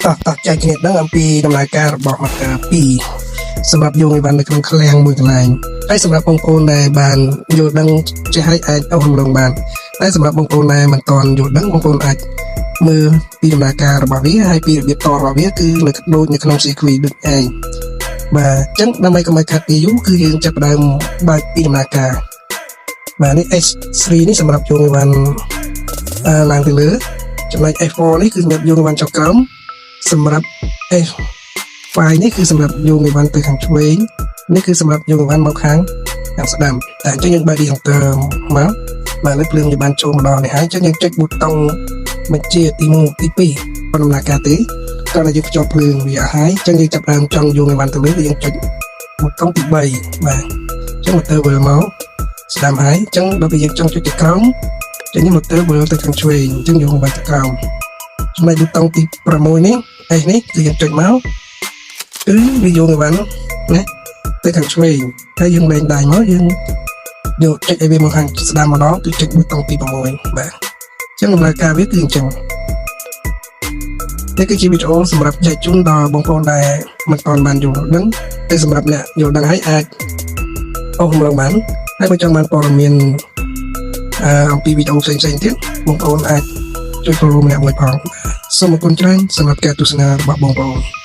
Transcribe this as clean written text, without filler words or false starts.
តចែកគ្នាដឹងអំពីដំណើរការរបស់មកការ2សម្រាប់យកអីវ៉ាន់នៅក្នុងឃ្លាំងមួយកន្លែងហើយសម្រាប់បងប្អូនដែលបានយល់ដឹងចេះហើយអាចអស់រំលងបានតែសម្រាប់បងប្អូនដែលមិនទាន់យល់ដឹងបងប្អូនអាចមើលពីដំណើរការរបស់វាហើយពីរបៀបតរបស់វាគឺនៅដូចនៅក្នុង sequence ដូចឯងបាទអញ្ចឹងដើម្បីកុំឲ្យខាត់ពេលយូរគឺយើងចាប់ផ្ដើមបើកពីដំណើរការបាទនេះ S3 នេះសម្រាប់យកអីវ៉ាន់ឡើងទៅលើចំណុច F4 នេះគឺសម្រាប់យកអីវ៉ាន់ចុះក្រោមសម្រាប់ F5 នេះគឺសម្រាប់យកអីវ៉ាន់ទៅខាងឆ្វេងនេះគឺសម្រាប់យកអីវ៉ាន់មកខាងស្ដាំតែអញ្ចឹងយើងបើក disjunction មកបាទលើភ្លើងវាបានចូលម្ដងនេះហើយអញ្ចឹងយើងចុចប៊ូតុងបញ្ជាទី1ទី2ប៉ុណ្ណឹងដំណើរការទេគាត់ឲ្យយើងភ្ជាប់ភ្លើងវាហើយអញ្ចឹងយើងចាប់ផ្ដើមចង់យកអីវ៉ាន់ទៅលើយើងចុចប៊ូតុងទី3បាទអញ្ចឹង motor វិលមកស្ដាំហើយអញ្ចឹងដល់ពេលយើងចង់ចុចទៅក្រោមចឹងនេះ motor វិលទៅខាងឆ្វេងអញ្ចឹងយកមកទៅក្រោមចំណុចប៊ូតុងទី6នេះនេះគឺយើងចុចមកគឺវាយកអីវ៉ាន់ណាទៅខាងឆ្វេងហើយយើងលែងដៃមកយើងយកចុចឲ្យវាមកខាងស្ដាំម្ដងគឺចុចប៊ូតុងទី6បាទអញ្ចឹងដំណើរការវាគឺអញ្ចឹងនេះគឺជាវីដេអូសម្រាប់ចែកជូនដល់បងប្អូនដែលមិនទាន់បានយល់ដឹងតែសម្រាប់អ្នកយល់ដឹងហើយអាចអស់រំលងបានហើយបើចង់បានព័ត៌មានអំពីវីដេអូផ្សេងៗទៀតបងប្អូនអាចជួយ follow ម្នាក់មួយផងសូមអរគុណច្រើនសម្រាប់ការទស្សនារបស់បងប្អូន